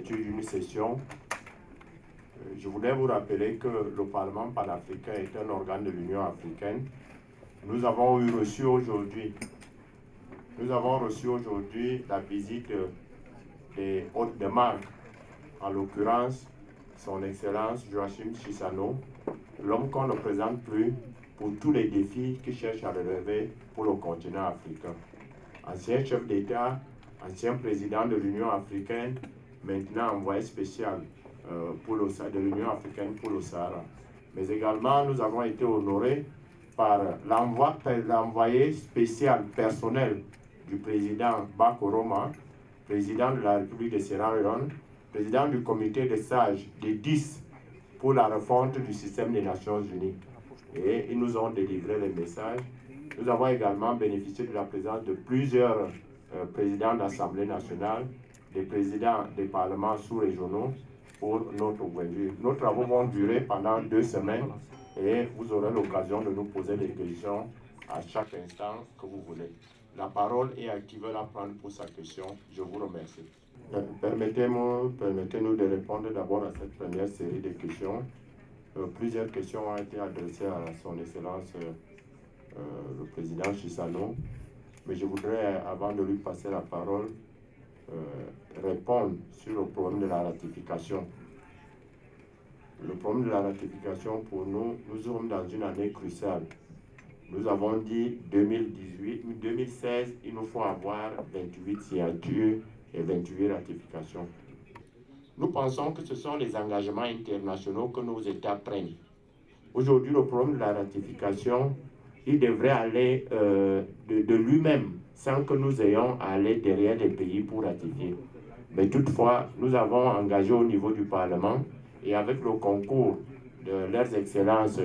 l'ouverture d'une session. Je voulais vous rappeler que le Parlement panafricain est un organe de l'Union africaine. Nous avons reçu aujourd'hui la visite des hôtes de marque, en l'occurrence son Excellence Joacquim Chissano, l'homme qu'on ne présente plus pour tous les défis qu'il cherche à relever pour le continent africain. Ancien chef d'État, ancien président de l'Union africaine, maintenant envoyé spécial de l'Union africaine pour le Sahara. Mais également, nous avons été honorés par l'envoyé spécial personnel du président Bakoroma, président de la République de Sierra Leone, président du comité des sages des 10 pour la refonte du système des Nations Unies. Et ils nous ont délivré les messages. Nous avons également bénéficié de la présence de plusieurs présidents d'Assemblée nationale, des présidents des parlements sous-régionaux pour notre point de vue. Nos travaux vont durer pendant 2 semaines et vous aurez l'occasion de nous poser des questions à chaque instant que vous voulez. La parole est à qui veut la prendre pour sa question. Je vous remercie. Permettez-nous de répondre d'abord à cette première série de questions. Plusieurs questions ont été adressées à son Excellence le président Chissano, mais je voudrais, avant de lui passer la parole, répondre sur le problème de la ratification. Le problème de la ratification, pour nous, nous sommes dans une année cruciale. Nous avons dit 2016, il nous faut avoir 28 signatures et 28 ratifications. Nous pensons que ce sont les engagements internationaux que nos États prennent. Aujourd'hui, le problème de la ratification, il devrait aller de lui-même, sans que nous ayons à aller derrière les pays pour ratifier. Mais toutefois, nous avons engagé au niveau du Parlement, et avec le concours de leurs excellences,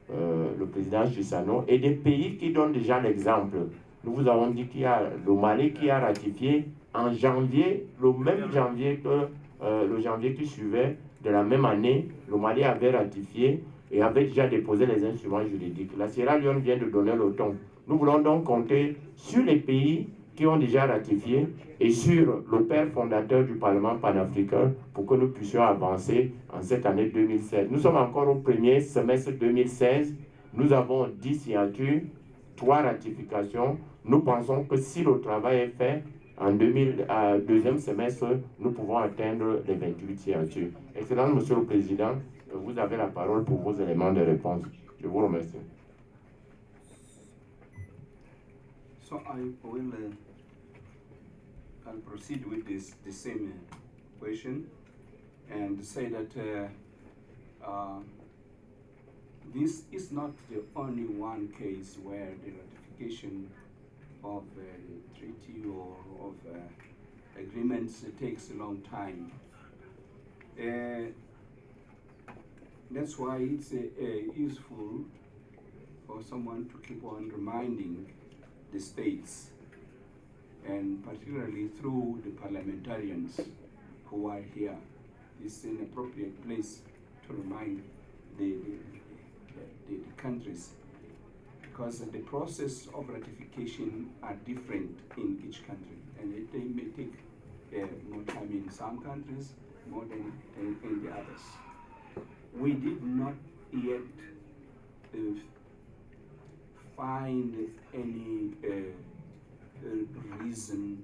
le président Chissano, et des pays qui donnent déjà l'exemple. Nous vous avons dit qu'il y a le Mali qui a ratifié en janvier, le même janvier que le janvier qui suivait de la même année, le Mali avait ratifié et avait déjà déposé les instruments juridiques. La Sierra Leone vient de donner le ton. Nous voulons donc compter sur les pays qui ont déjà ratifié et sur le père fondateur du Parlement panafricain pour que nous puissions avancer en cette année 2016. Nous sommes encore au premier semestre 2016. Nous avons 10 signatures, 3 ratifications. Nous pensons que si le travail est fait, en deuxième semestre, nous pouvons atteindre les 28 signatures. Excellent, Monsieur le Président, vous avez la parole pour vos éléments de réponse. Je vous remercie. So I'll proceed with the same question and say that this is not the only one case where the ratification of a treaty or of agreements takes a long time. That's why it's useful for someone to keep on reminding the states, and particularly through the parliamentarians who are here. It's an appropriate place to remind the countries, because the process of ratification are different in each country, and they may take more time in some countries, more than in the others. We did not yet find any reason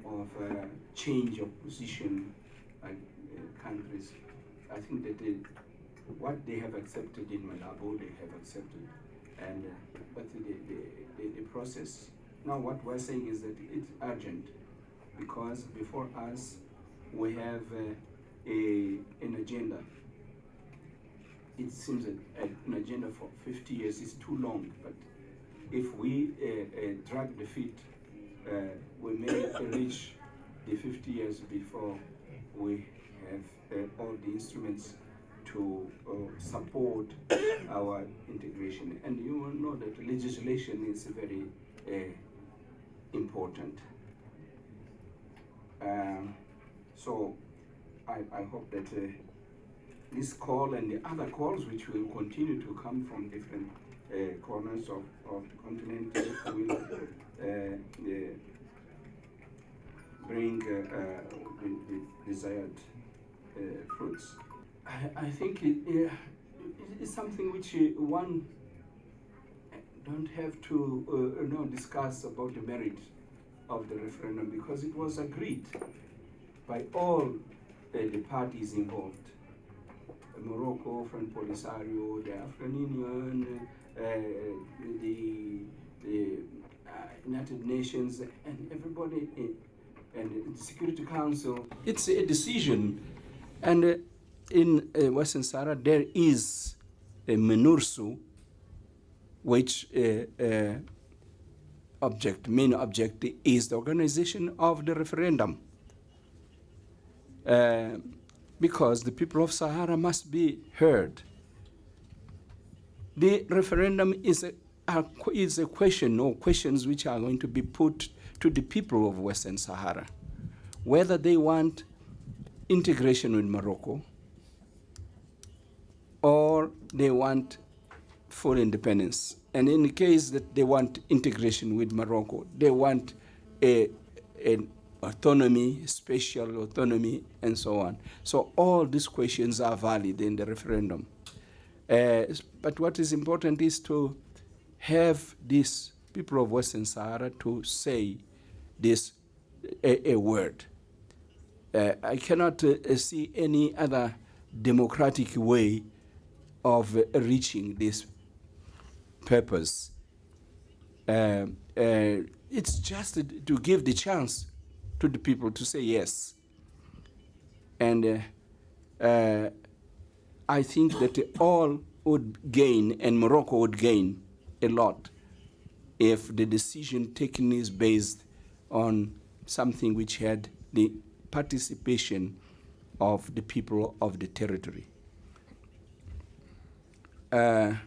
of change of position by countries. I think that what they have accepted in Malabo, they have accepted, and but the process. Now, what we're saying is that it's urgent, because before us we have an agenda. It seems that an agenda for 50 years is too long, but if we drag the feet, we may reach the 50 years before we have all the instruments to support our integration. And you will know that legislation is very important. So I hope that this call and the other calls which will continue to come from different corners of the continent will bring desired fruits. I think it's something which one don't have to discuss about the merit of the referendum, because it was agreed by all the parties involved. Morocco, Front Polisario, the African Union, the United Nations, and everybody, and the Security Council. It's a decision, and in Western Sahara there is a MINURSO, which main object is the organization of the referendum. Because the people of Sahara must be heard. The referendum is a question, or questions which are going to be put to the people of Western Sahara, whether they want integration with Morocco or they want full independence. And in the case that they want integration with Morocco, they want an autonomy, spatial autonomy, and so on. So all these questions are valid in the referendum. But what is important is to have these people of Western Sahara to say this a word. I cannot see any other democratic way of reaching this purpose. It's just to give the chance to the people to say yes. And I think that all would gain, and Morocco would gain a lot, if the decision taken is based on something which had the participation of the people of the territory. I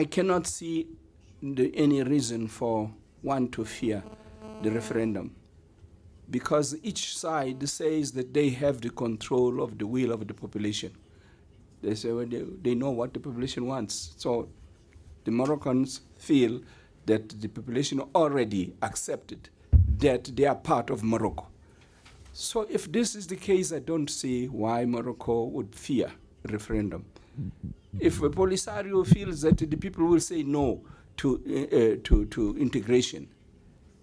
cannot see any reason for one to fear the referendum, because each side says that they have the control of the will of the population. They say they know what the population wants. So the Moroccans feel that the population already accepted that they are part of Morocco. So if this is the case, I don't see why Morocco would fear a referendum. If a Polisario feels that the people will say no to integration,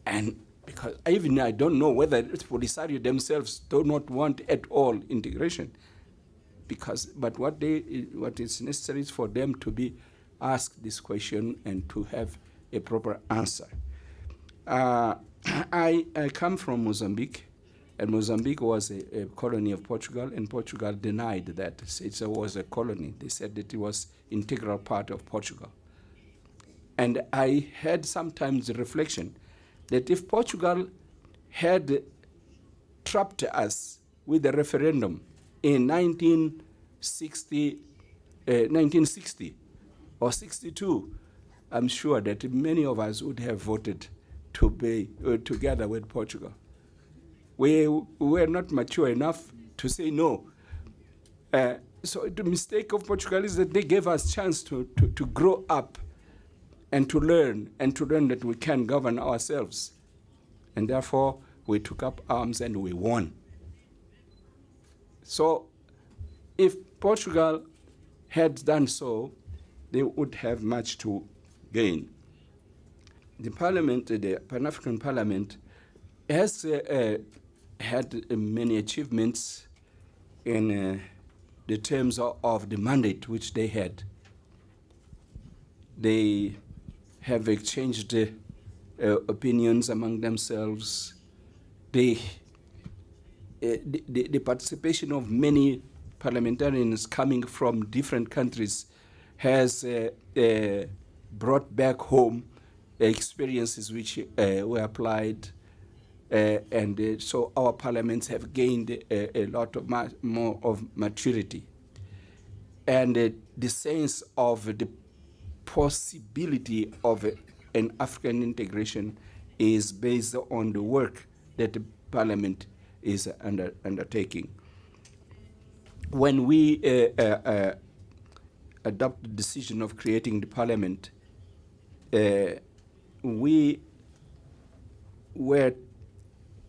and because even I don't know whether Polisario themselves do not want at all integration, but what is necessary is for them to be asked this question and to have a proper answer. I come from Mozambique, and Mozambique was a colony of Portugal, and Portugal denied that it was a colony. They said that it was integral part of Portugal. And I had sometimes the reflection that if Portugal had trapped us with a referendum in 1960 or 62, I'm sure that many of us would have voted to be together with Portugal. We were not mature enough to say no. So the mistake of Portugal is that they gave us a chance to grow up and to learn that we can govern ourselves. And therefore, we took up arms and we won. So if Portugal had done so, they would have much to gain. The Parliament, the Pan-African Parliament, has had many achievements in the terms of the mandate which they had. They have exchanged opinions among themselves. The participation of many parliamentarians coming from different countries has brought back home experiences which were applied, and so our parliaments have gained a lot of more of maturity. And the sense of the possibility of an African integration is based on the work that the parliament is undertaking. When we adopt the decision of creating the parliament, we were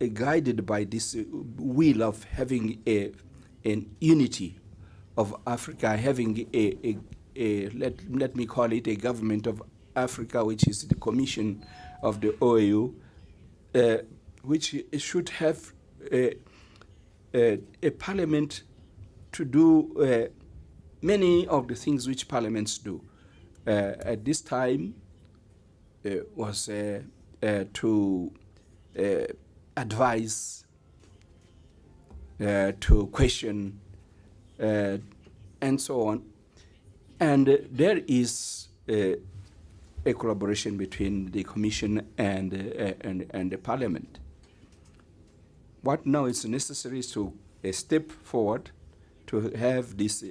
guided by this will of having an unity of Africa, having let me call it a government of Africa, which is the Commission of the OAU, which should have a parliament to do many of the things which parliaments do. At this time was to advise, to question, and so on. And there is a collaboration between the Commission and the Parliament. What now is necessary is to step forward to have these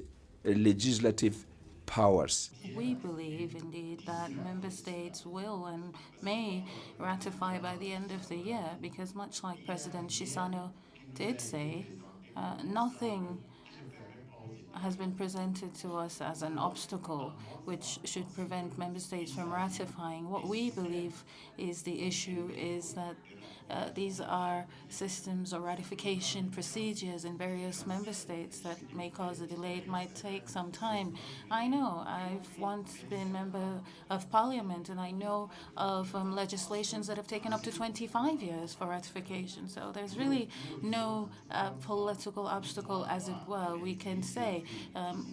legislative powers. We believe, indeed, that member states will and may ratify by the end of the year, because much like President Chissano did say, nothing has been presented to us as an obstacle which should prevent member states from ratifying. What we believe is the issue is that these are systems or ratification procedures in various member states that may cause a delay. It might take some time. I know, I've once been member of parliament, and I know of legislations that have taken up to 25 years for ratification. So there's really no political obstacle, as it were. We can say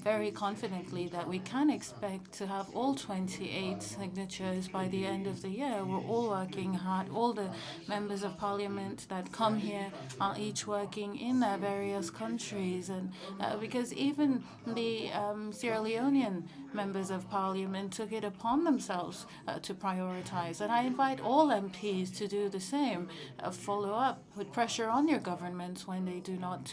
very confidently that we can expect to have all 28 signatures by the end of the year. We're all working hard. All the members of parliament that come here are each working in their various countries, and because even the Sierra Leonean members of parliament took it upon themselves to prioritize. And I invite all MPs to do the same, follow up, put pressure on your governments when they do not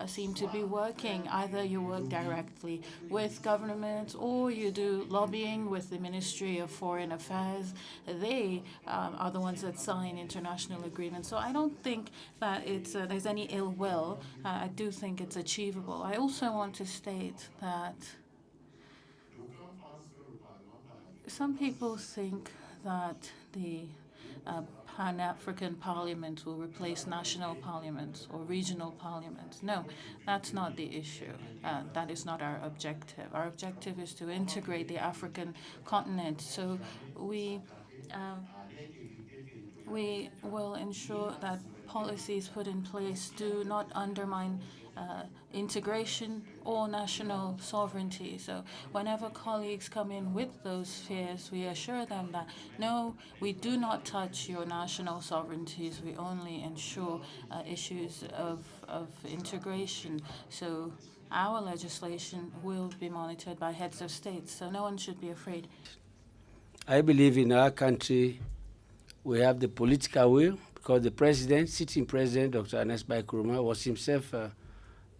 seem to be working. Either you work directly with governments or you do lobbying with the Ministry of Foreign Affairs. They are the ones that sign international agreements. So I don't think that there's any ill will. I do think it's achievable. I also want to state that some people think that the Pan-African Parliament will replace national parliaments or regional parliaments. No, that's not the issue. That is not our objective. Our objective is to integrate the African continent. So we will ensure that policies put in place do not undermine integration or national sovereignty. So whenever colleagues come in with those fears, we assure them that, no, we do not touch your national sovereignties. We only ensure issues of integration. So our legislation will be monitored by heads of states, so no one should be afraid. I believe in our country we have the political will, because the president, sitting president, Dr. Ernest Bai Koroma, was himself a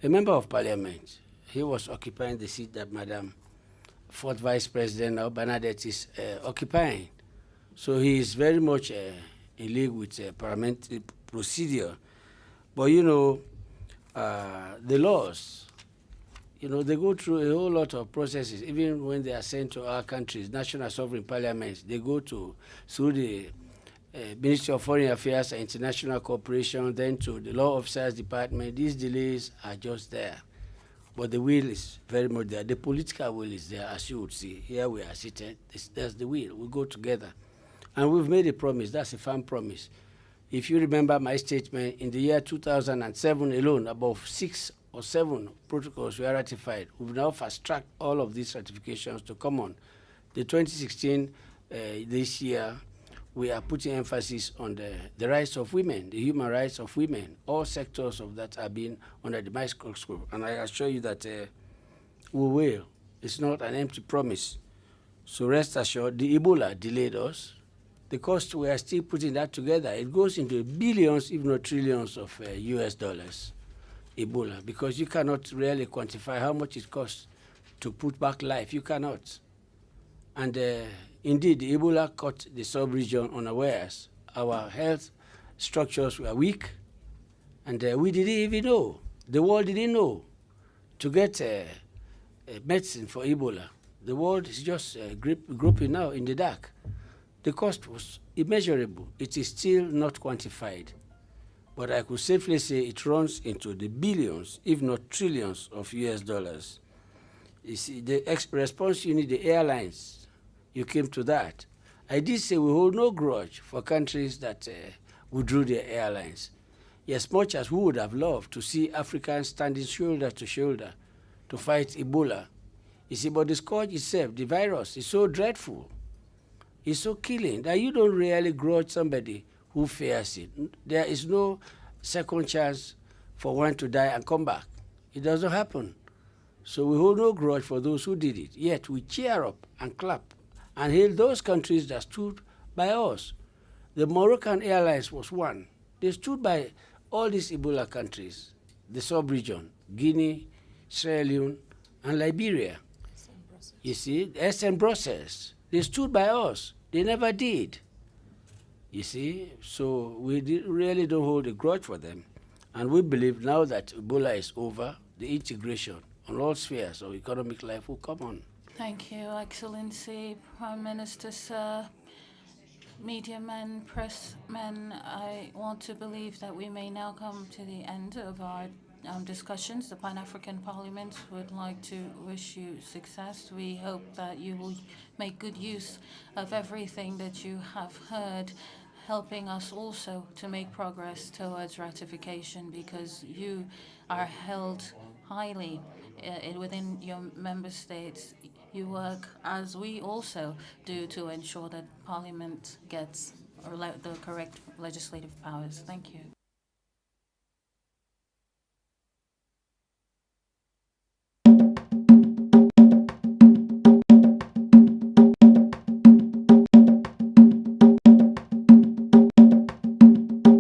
member of parliament. He was occupying the seat that Madam fourth vice president, now Bernadette, is occupying. So he is very much in league with parliamentary procedure. But you know, the laws, you know, they go through a whole lot of processes. Even when they are sent to our countries, national sovereign parliaments, they go through the Ministry of Foreign Affairs and International Cooperation, then to the Law Officers Department. These delays are just there. But the will is very much there. The political will is there, as you would see. Here we are seated. That's the will. We go together. And we've made a promise. That's a firm promise. If you remember my statement, in the year 2007 alone, about 6 or 7 protocols were ratified. We've now fast-tracked all of these ratifications to come on. The 2016, this year, we are putting emphasis on the rights of women, the human rights of women. All sectors of that are being under the microscope. And I assure you that we will. It's not an empty promise. So rest assured, the Ebola delayed us. The cost, we are still putting that together. It goes into billions, if not trillions of US dollars, Ebola, because you cannot really quantify how much it costs to put back life. You cannot. And indeed, the Ebola caught the sub-region unawares. Our health structures were weak, and we didn't even know. The world didn't know to get a medicine for Ebola. The world is just groping now in the dark. The cost was immeasurable. It is still not quantified. but I could safely say it runs into the billions, if not trillions of US dollars. You see, the response unit, the airlines, you came to that. I did say we hold no grudge for countries that withdrew their airlines. As much as we would have loved to see Africans standing shoulder to shoulder to fight Ebola. You see, but the scourge itself, the virus, is so dreadful, it's so killing, that you don't really grudge somebody who fears it. There is no second chance for one to die and come back. It doesn't happen. So we hold no grudge for those who did it. Yet we cheer up and clap and hail those countries that stood by us. The Moroccan Airlines was one. They stood by all these Ebola countries, the sub-region, Guinea, Sierra Leone, and Liberia. You see, and Brussels, they stood by us. They never did. You see, so we really don't hold a grudge for them. And we believe now that Ebola is over, the integration on all spheres of economic life will come on. Thank you, Excellency, Prime Minister, sir. Media men, press men, I want to believe that we may now come to the end of our discussions. The Pan-African Parliament would like to wish you success. We hope that you will make good use of everything that you have heard, helping us also to make progress towards ratification, because you are held highly within your member states. You work, as we also do, to ensure that Parliament gets the correct legislative powers. Thank you.